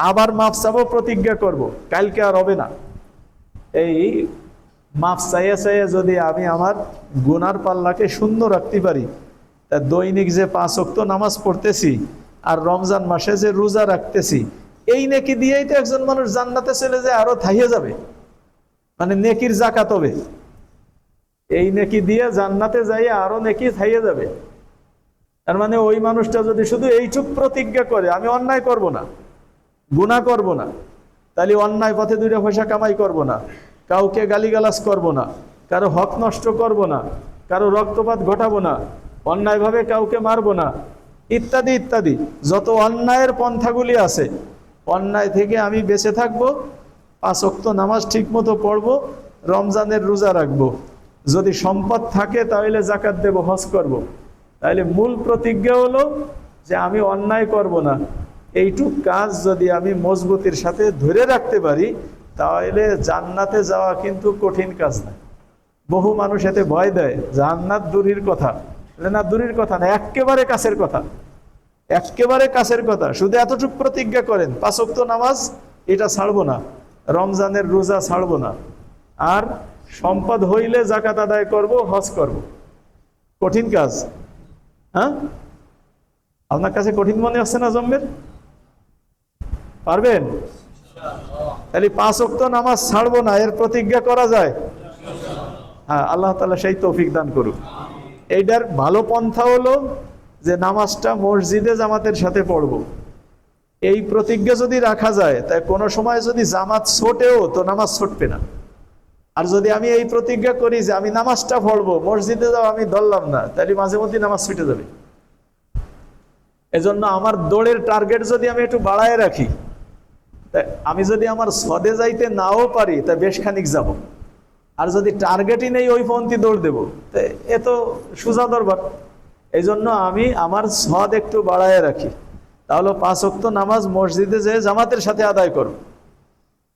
Speaker 1: আবার মাফ চাবো, প্রতিজ্ঞা করব, কালকে আর হবে না। এই মাফ চাইয়ে চাইয়ে যদি আমি আমার গুনার পাল্লাকে শূন্য রাখতে পারি, তা দৈনিক যে 5 ওয়াক্ত নামাজ পড়তেছি আর রমজান মাসে যে রোজা রাখতেছি, এই নেকি দিয়েই তো একজন মানুষ জান্নাতে চলে যায়, আরো থাইয়ে যাবে, মানে নেকির যাকাত হবে। এই নেকি দিয়ে জান্নাতে যাই আরো নেকি থাইয়ে যাবে। তার মানে ওই মানুষটা যদি শুধু এইটুক প্রতিজ্ঞা করে আমি অন্যায় করব না, গুনাহ করব না, তাহলে অন্যায় পথে 2 পয়সা কামাই করব না, কাউকে গালিগালাজ করব না, কারো হক নষ্ট করব না, কারো রক্তপাত ঘটাবো না, অন্যায়ভাবে কাউকে মারব না, ইত্যাদি ইত্যাদি যত অন্যায়ের পন্থাগুলি আছে, অন্যায় থেকে আমি বেঁচে থাকব, 5 ওয়াক্ত নামাজ ঠিক মতো পড়বো, রমজানের রোজা রাখবো, যদি সম্পদ থাকে তাহলে যাকাত দেব, হজ করব। তাহলে মূল প্রতিজ্ঞা হলো যে আমি অন্যায় করব না। এইটুক কাজ যদি আমি মজবুতির সাথে ধরে রাখতে পারি তাহলে জান্নাতে যাওয়া কিন্তু কঠিন কাজ না। বহু মানুষ এতে ভয় দেয়, জান্নাত দূরের কথা। না, দূরের কথা না, একেবারে কাছের কথা, একেবারে কাছের কথা। শুধু এতটুকু প্রতিজ্ঞা করেন 5 ওয়াক্ত নামাজ এটা ছাড়বো না, রমজানের রোজা ছাড়বো না, আর সম্পদ হইলে যাকাত আদায় করব, হজ করব। কঠিন কাজ? হ্যাঁ, আপনার কাছে কঠিন মনে হচ্ছে না জম্মের? পারবেন? তাহলে 5 ওয়াক্ত নামাজ ছাড়বো না, এর প্রতিজ্ঞা করা যায়? হ্যাঁ, আল্লাহ তাআলা সেই তৌফিক দান করুক। এইটার ভালো পন্থা হলো যে নামাজটা মসজিদে জামাতের সাথে পড়ব। এই প্রতিজ্ঞা যদি রাখা যায়, তাই কোনো সময় যদি জামাত ছোটেও তো নামাজ ছুটবে না। আর যদি আমি এই প্রতিজ্ঞা করি যে আমি নামাজটা পড়বো, মসজিদে যাও আমি ধরলাম না, তাহলে মাঝে মধ্যে নামাজ ছুটে যাবে। এজন্য আমার দৌড়ের টার্গেট যদি আমি একটু বাড়ায় রাখি, তাই আমি যদি আমার সদে যাইতে নাও পারি তা বেশ খানিক যাব, আর যদি টার্গেটই নেই ওই পন্থী দৌড় দেবো, তাই এ তো সোজা দরবার। এই জন্য আমি আমার সদ একটু বাড়ায় রাখি, তাহলে 5 ওয়াক্ত নামাজ মসজিদে যেয়ে জামাতের সাথে আদায় করব।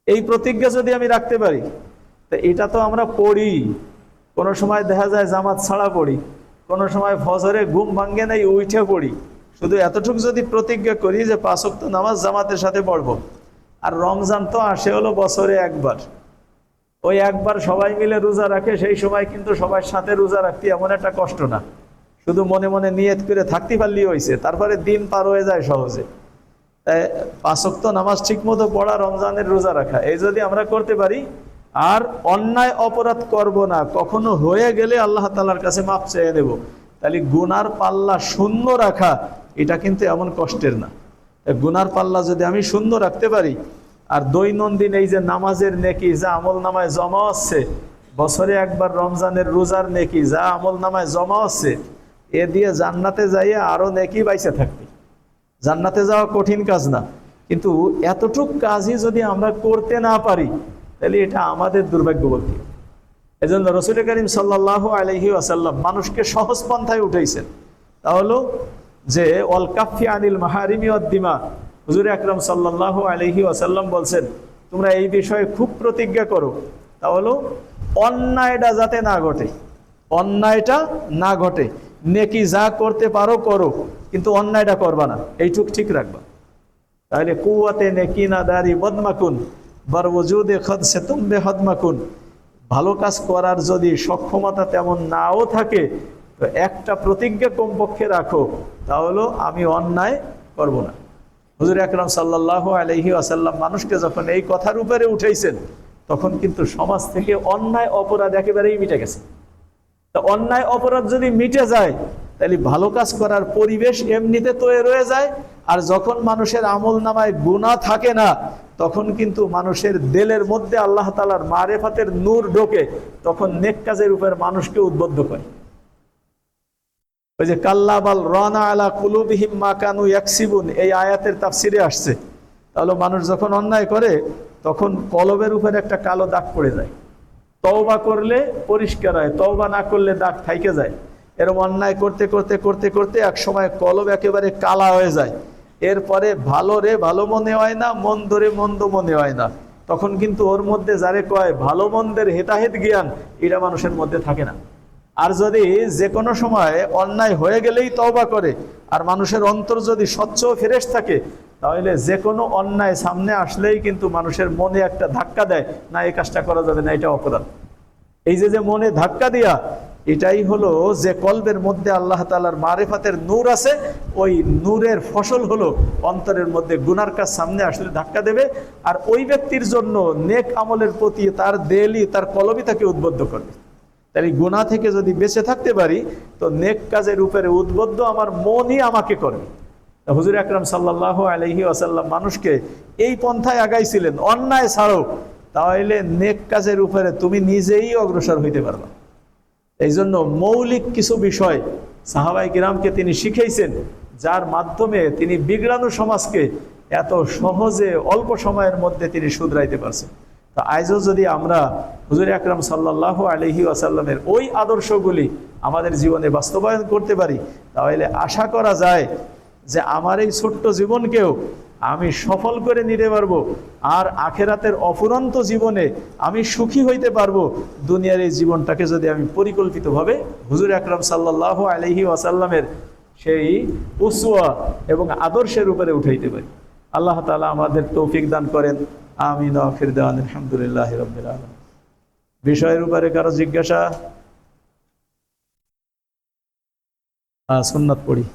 Speaker 1: এই প্রতিজ্ঞা যদি আমি রাখতে পারি, তা এটা তো আমরা পড়ি, কোনো সময় দেখা যায় জামাত ছাড়া পড়ি, কোনো সময় ফজরে ঘুম ভাঙ্গে নাই উঠে পড়ি। শুধু এতটুকু যদি প্রতিজ্ঞা করি যে 5 ওয়াক্ত নামাজ জামাতের সাথে পড়ব। আর রমজান তো আসে হলো বছরে একবার, ওই একবার সবাই মিলে রোজা রাখে, সেই সময় কিন্তু সবার সাথে রোজা রাখতে এমন একটা কষ্ট না, শুধু মনে মনে নিয়ত করে থাকতে পারলেই হয়েছে, তারপরে দিন পার হয়ে যায় সহজে। 5 ওয়াক্ত নামাজ ঠিক মতো পড়া, রমজানের রোজা রাখা, এই যদি আমরা করতে পারি, আর অন্যায় অপরাধ করব না, কখনো হয়ে গেলে আল্লাহ তাআলার কাছে মাফ চেয়ে নেব, তাহলে গুনার পাল্লা শূন্য রাখা এটা কিন্তু এমন কষ্টের না। গুনার পাল্লা যদি আমি শূন্য রাখতে পারি, আর দৈনন্দিন এই যে নামাজের নেকি যা আমল নামায় জমা হচ্ছে, বছরে একবার রমজানের রোজার নেকি যা আমল নামায় জমা হচ্ছে, এ দিয়ে জান্নাতে যাইয়ে আরো নেকি বাইসে থাকবে। জান্নাতে যাওয়া কঠিন কাজ না, কিন্তু এতটুক কাজই যদি আমরা করতে না পারি তাহলে এটা আমাদের দুর্ভাগ্য বলতে। এজন্য রাসূল করিম সাল্লাল্লাহু আলাইহি ওয়াসাল্লাম মানুষকে সহজ পন্থায় উঠাইছেন। তা হলো যে ওয়াল কাফি আনিল মাহারিমি ওয়াদ দিমা। হুজুর আকরাম সাল্লাল্লাহু আলাইহি ওয়াসাল্লাম বলছেন, তোমরা এই বিষয়ে খুব প্রতিজ্ঞা করো। তা হলো অন্যায়টা যাতে না ঘটে, অন্যায়টা না ঘটে। নেকি যা করতে পারো করো, কিন্তু অন্যায়টা করবা না, এইটুক ঠিক রাখবা। তাহলে কুওয়াতে নেকি না দারি বদমাকুন বার ওজুদে খদ সে তুমবে হদমাকুন। ভালো কাজ করার যদি সক্ষমতা তেমন নাও থাকে তো একটা প্রতিজ্ঞা কমপক্ষে রাখো, তা হলো আমি অন্যায় করব না। হুজুর আকরাম সাল্লাল্লাহু আলাইহি ওয়াসাল্লাম মানুষকে যখন এই কথার উপরে উঠাইছেন তখন কিন্তু সমাজ থেকে অন্যায় অপরাধ একেবারেই মিটে গেছে। তা অন্যায় অপরাধ যদি মিটে যায় তাহলে ভালো কাজ করার পরিবেশ এমনিতে তৈরি হয়ে যায়। আর যখন মানুষের আমল নামায় গুনাহ থাকে না, তখন কিন্তু মানুষের দিলের মধ্যে আল্লাহ তাআলার মারেফাতের নূর ঢোকে, তখন নেক কাজের উপর মানুষকে উদ্বুদ্ধ করে। ওই যে কাল্লা বাল রানা আলা কুলুবিহিম মা কানু ইয়াকসিবুন, এই আয়াতের তাফসিরে আসছে। তাহলে মানুষ যখন অন্যায় করে তখন কলবের উপর একটা কালো দাগ পড়ে যায়। তওবা করলে পরিষ্কার হয়, তওবা না করলে দাগ থাইকে যায়। এরকম অন্যায় করতে করতে করতে করতে এক সময় কলব একেবারে কালা হয়ে যায়। এরপরে ভালো রে ভালো মনে হয় না, মন্দ রে মন্দ মনে হয় না। তখন কিন্তু ওর মধ্যে যারে কয় ভালো মন্দের হেতাহেত জ্ঞান, এটা মানুষের মধ্যে থাকে না। আর যদি যে কোনো সময় অন্যায় হয়ে গেলেই তওবা করে আর মানুষের অন্তর যদি স্বচ্ছ ফ্রেশ থাকে, তাহলে যে কোনো অন্যায় সামনে আসলেই কিন্তু মানুষের মনে একটা ধাক্কা দেয়, না এই কাজটা করা যাবে না, এটা অপরাধ। এই যে মনে ধাক্কা দিয়া, এটাই হলো যে কলবের মধ্যে আল্লাহ তাআলার মারিফাতের নূর আছে। ওই নূরের ফসল হলো অন্তরের মধ্যে গুনার কাজ সামনে আসলে ধাক্কা দেবে, আর ওই ব্যক্তির জন্য নেক আমলের প্রতি তার দেলি তার কলবই তাকে উদ্বুদ্ধ করবে। তাই গুনাহ থেকে যদি বেঁচে থাকতে পারি তো নেক কাজের উপরে উদ্বুদ্ধ আমার মনই আমাকে করবে। হুজুর আকরাম সাল্লাল্লাহু আলাইহি ওয়াসাল্লাম মানুষকে এই পন্থায় আগাইছিলেন, অন্যায় ছাড়ো, তাহলে নেক কাজের উপরে তুমি নিজেই অগ্রসর হইতে পারবা। এই জন্য মৌলিক কিছু বিষয় সাহাবায়ে কিরামকে তিনি শিখাইছেন, যার মাধ্যমে তিনি বিগড়ানো সমাজকে এত সহজে অল্প সময়ের মধ্যে তিনি শুধরাইতে পারছেন। তো আজও যদি আমরা হুজুর আকরাম সাল্লাল্লাহু আলাইহি ওয়াসাল্লামের ওই আদর্শগুলি আমাদের জীবনে বাস্তবায়ন করতে পারি, তাহলে আশা করা যায় যে আমার এই ছোট্ট জীবনকেও আমি সফল করে নিতে পারবো, আর আখেরাতের অফুরন্ত জীবনে আমি সুখী হইতে পারবো। দুনিয়ার এই জীবনটাকে যদি আমি পরিকল্পিতভাবে হুজুর আকরাম সাল্লাল্লাহু আলাইহি ওয়াসাল্লামের সেই উসওয়া এবং আদর্শের উপরে উঠাইতে পারি। আল্লাহ তাআলা আমাদের তৌফিক দান করেন। আমিন। আখির দাওয়ানা আলহামদুলিল্লাহি রাব্বিল আলামিন। বিষয়ের উপরে কারো জিজ্ঞাসা? সুন্নাত পড়ি।